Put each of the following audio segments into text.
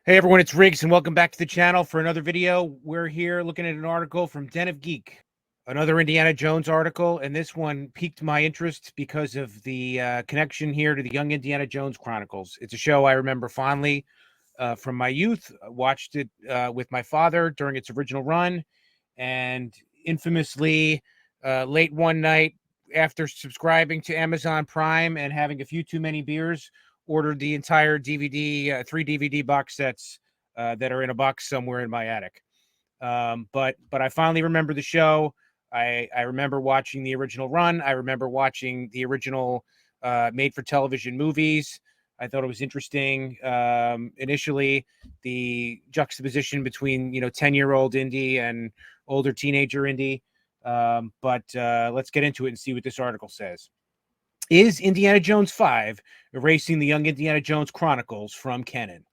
Hey everyone, it's Riggs and welcome back to the channel for another video. We're here looking at an article from Den of Geek, another Indiana Jones article, and this one piqued my interest because of the connection here to the Young Indiana Jones Chronicles. It's a show I remember fondly from my youth. I watched it with my father during its original run, and infamously, late one night after subscribing to Amazon Prime and having a few too many beers, ordered the entire DVD, 3 DVD box sets that are in a box somewhere in my attic. But I finally remember the show. I remember watching the original run. I remember watching the original made-for-television movies. I thought it was interesting. Initially, the juxtaposition between 10-year-old Indy and older teenager Indy. But let's get into it and see what this article says. Is Indiana Jones 5 erasing the Young Indiana Jones Chronicles from canon?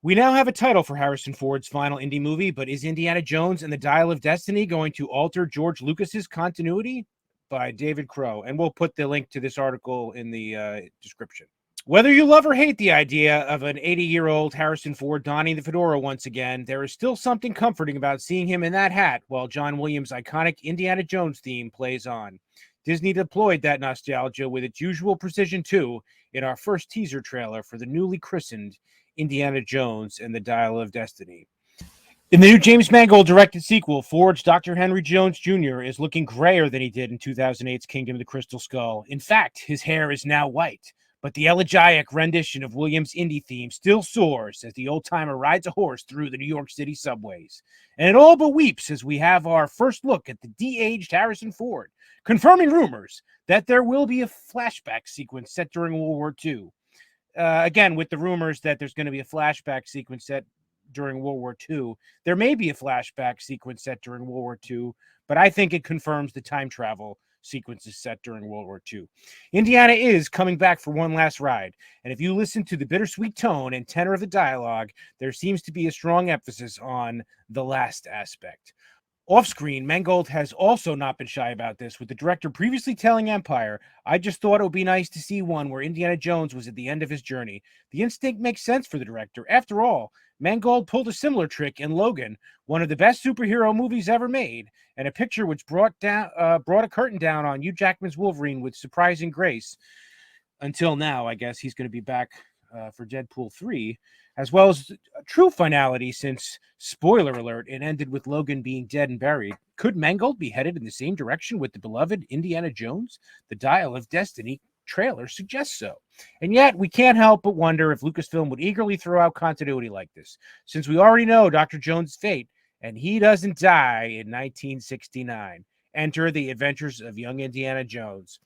We now have a title for Harrison Ford's final Indy movie, but is Indiana Jones and the Dial of Destiny going to alter George Lucas's continuity? By David Crow. And we'll put the link to this article in the description. Whether you love or hate the idea of an 80-year-old Harrison Ford donning the fedora once again, there is still something comforting about seeing him in that hat while John Williams' iconic Indiana Jones theme plays on. Disney deployed that nostalgia with its usual precision, too, in our first teaser trailer for the newly christened Indiana Jones and the Dial of Destiny. In the new James Mangold-directed sequel, Ford's Dr. Henry Jones Jr. is looking grayer than he did in 2008's Kingdom of the Crystal Skull. In fact, his hair is now white. But the elegiac rendition of Williams' Indy theme still soars as the old-timer rides a horse through the New York City subways. And it all but weeps as we have our first look at the de-aged Harrison Ford, confirming rumors that there will be a flashback sequence set during World War II. Again, with the rumors that there's going to be a flashback sequence set during World War II, there may be a flashback sequence set during World War II, but I think it confirms the time travel sequences set during World War II. Indiana is coming back for one last ride, and if you listen to the bittersweet tone and tenor of the dialogue, there seems to be a strong emphasis on the last aspect. Off-screen, Mangold has also not been shy about this, with the director previously telling Empire, "I just thought it would be nice to see one where Indiana Jones was at the end of his journey." The instinct makes sense for the director. After all, Mangold pulled a similar trick in Logan, one of the best superhero movies ever made, and a picture which brought a curtain down on Hugh Jackman's Wolverine with surprising grace. Until now, I guess he's going to be back for Deadpool 3, as well as a true finality since, spoiler alert, it ended with Logan being dead and buried. Could Mangold be headed in the same direction with the beloved Indiana Jones? The Dial of Destiny trailer suggests so. And yet, we can't help but wonder if Lucasfilm would eagerly throw out continuity like this, since we already know Dr. Jones' fate, and he doesn't die in 1969. Enter the adventures of young Indiana Jones.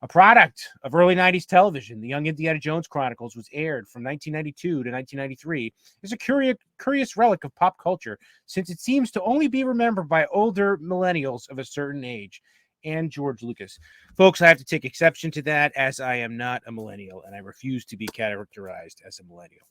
A product of early 90s television, the Young Indiana Jones Chronicles was aired from 1992 to 1993, is a curious relic of pop culture, since it seems to only be remembered by older millennials of a certain age, and George Lucas. Folks, I have to take exception to that, as I am not a millennial, and I refuse to be characterized as a millennial.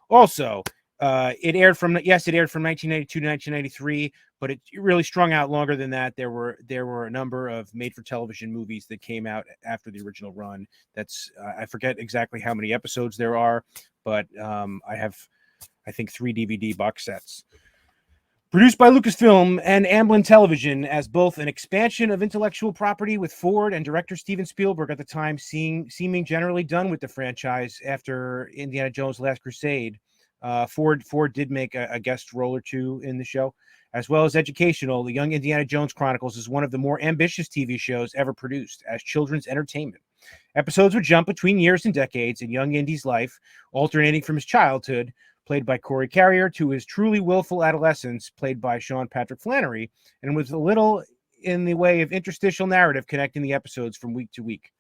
Also, it aired from 1992 to 1993, but it really strung out longer than that. There were a number of made-for-television movies that came out after the original run. That's I forget exactly how many episodes there are, but I have, I think, 3 DVD box sets. Produced by Lucasfilm and Amblin Television as both an expansion of intellectual property, with Ford and director Steven Spielberg at the time seeming generally done with the franchise after Indiana Jones' Last Crusade. Ford did make a guest role or two in the show. As well as educational, the Young Indiana Jones Chronicles is one of the more ambitious TV shows ever produced as children's entertainment. Episodes would jump between years and decades in young Indy's life, alternating from his childhood, played by Corey Carrier, to his truly willful adolescence, played by Sean Patrick Flannery, and with a little in the way of interstitial narrative connecting the episodes from week to week.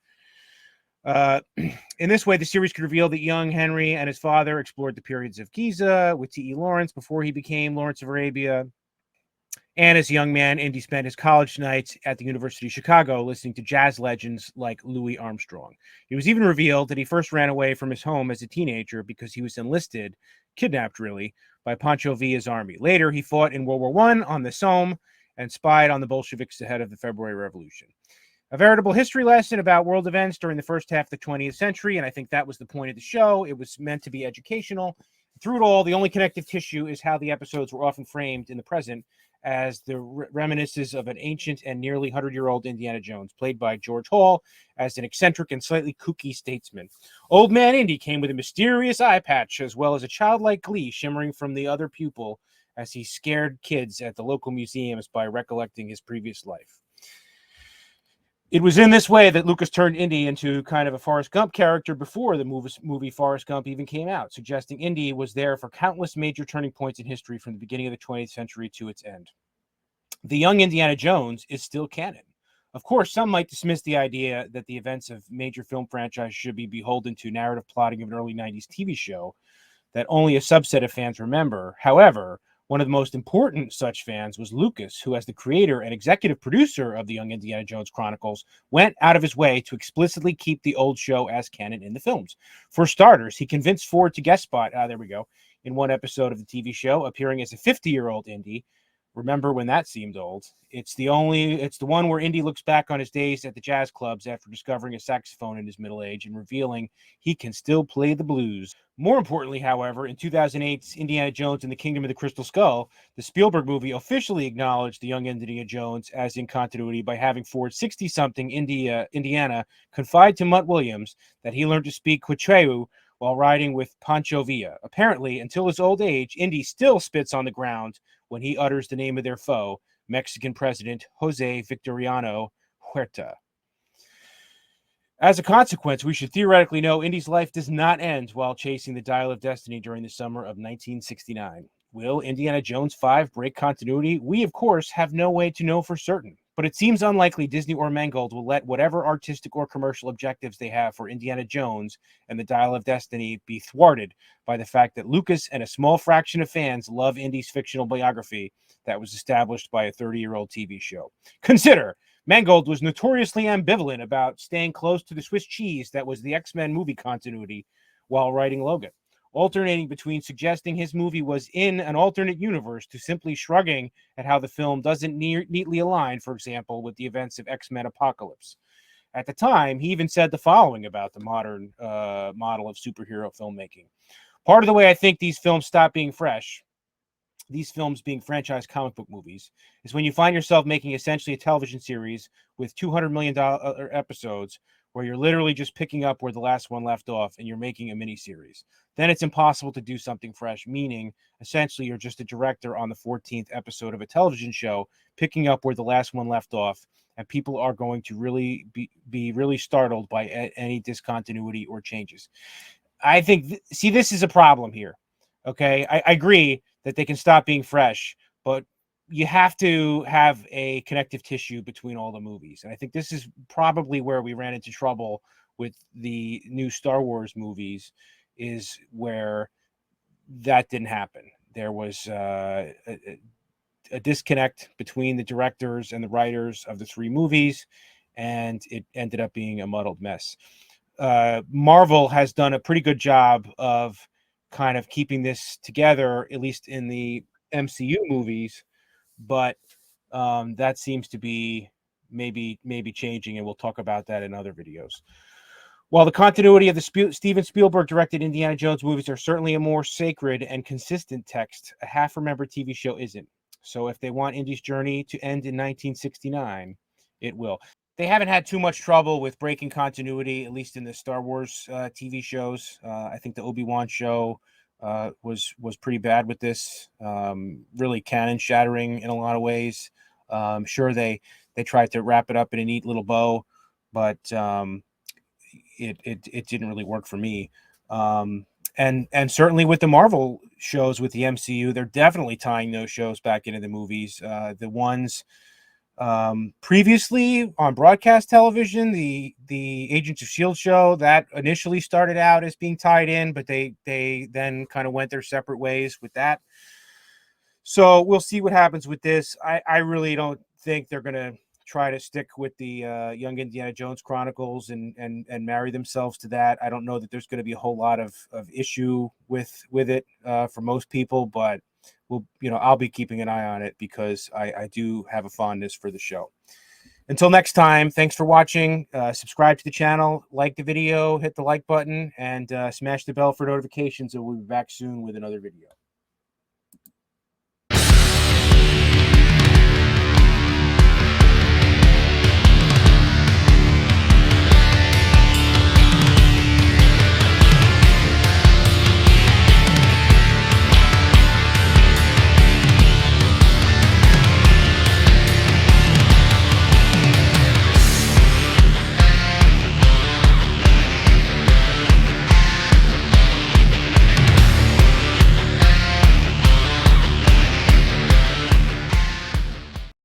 In this way, the series could reveal that young Henry and his father explored the periods of Giza with T.E. Lawrence before he became Lawrence of Arabia. And as a young man, Indy spent his college nights at the University of Chicago listening to jazz legends like Louis Armstrong. It was even revealed that he first ran away from his home as a teenager because he was enlisted, kidnapped really, by Pancho Villa's army. Later, he fought in World War I on the Somme and spied on the Bolsheviks ahead of the February Revolution. A veritable history lesson about world events during the first half of the 20th century, and I think that was the point of the show. It was meant to be educational. Through it all, the only connective tissue is how the episodes were often framed in the present as the reminiscences of an ancient and nearly 100-year-old Indiana Jones, played by George Hall as an eccentric and slightly kooky statesman. Old Man Indy came with a mysterious eye patch, as well as a childlike glee shimmering from the other pupil as he scared kids at the local museums by recollecting his previous life. It was in this way that Lucas turned Indy into kind of a Forrest Gump character before the movie Forrest Gump even came out, suggesting Indy was there for countless major turning points in history from the beginning of the 20th century to its end. The Young Indiana Jones is still canon. Of course, some might dismiss the idea that the events of major film franchises should be beholden to narrative plotting of an early 90s TV show that only a subset of fans remember. However, one of the most important such fans was Lucas, who, as the creator and executive producer of the Young Indiana Jones Chronicles, went out of his way to explicitly keep the old show as canon in the films. For starters, he convinced Ford to guest spot, in one episode of the TV show, appearing as a 50-year-old Indy. Remember when that seemed old? It's the one where Indy looks back on his days at the jazz clubs after discovering a saxophone in his middle age and revealing he can still play the blues. More importantly, however, in 2008's Indiana Jones and the Kingdom of the Crystal Skull, the Spielberg movie officially acknowledged the Young Indiana Jones as in continuity by having Ford's 60-something Indiana confide to Mutt Williams that he learned to speak Quechua while riding with Pancho Villa. Apparently, until his old age, Indy still spits on the ground when he utters the name of their foe, Mexican President Jose Victoriano Huerta. As a consequence, we should theoretically know Indy's life does not end while chasing the Dial of Destiny during the summer of 1969. Will Indiana Jones 5 break continuity? We, of course, have no way to know for certain, but it seems unlikely Disney or Mangold will let whatever artistic or commercial objectives they have for Indiana Jones and the Dial of Destiny be thwarted by the fact that Lucas and a small fraction of fans love Indy's fictional biography that was established by a 30-year-old TV show. Consider, Mangold was notoriously ambivalent about staying close to the Swiss cheese that was the X-Men movie continuity while writing Logan, alternating between suggesting his movie was in an alternate universe to simply shrugging at how the film doesn't neatly align, for example, with the events of X-Men Apocalypse. At the time, he even said the following about the modern model of superhero filmmaking. Part of the way I think these films stop being fresh, these films being franchise comic book movies, is when you find yourself making essentially a television series with $200 million episodes where you're literally just picking up where the last one left off and you're making a miniseries. Then it's impossible to do something fresh, meaning essentially you're just a director on the 14th episode of a television show, picking up where the last one left off, and people are going to really be really startled by any discontinuity or changes. I think, this is a problem here. Okay, I agree that they can stop being fresh, but you have to have a connective tissue between all the movies. And I think this is probably where we ran into trouble with the new Star Wars movies, is where that didn't happen. There was a disconnect between the directors and the writers of the three movies, and it ended up being a muddled mess. Marvel has done a pretty good job of kind of keeping this together, at least in the MCU movies, but that seems to be maybe changing, and we'll talk about that in other videos. While the continuity of the Steven Spielberg directed Indiana Jones movies are certainly a more sacred and consistent text, a half-remembered TV show isn't. So if they want Indy's journey to end in 1969, it will. They haven't had too much trouble with breaking continuity, at least in the Star Wars TV shows. I think the Obi-Wan show was pretty bad with this, really canon shattering in a lot of ways. Sure, they tried to wrap it up in a neat little bow, but it didn't really work for me. And certainly with the Marvel shows with the MCU, they're definitely tying those shows back into the movies. The ones previously on broadcast television, the Agents of S.H.I.E.L.D. show, that initially started out as being tied in, but they then kind of went their separate ways with that. So we'll see what happens with this. I really don't think they're going to try to stick with the Young Indiana Jones Chronicles and marry themselves to that. I don't know that there's going to be a whole lot of issue with it for most people, but I'll be keeping an eye on it because I do have a fondness for the show. Until next time, thanks for watching. Subscribe to the channel, like the video, hit the like button, and smash the bell for notifications, and we'll be back soon with another video.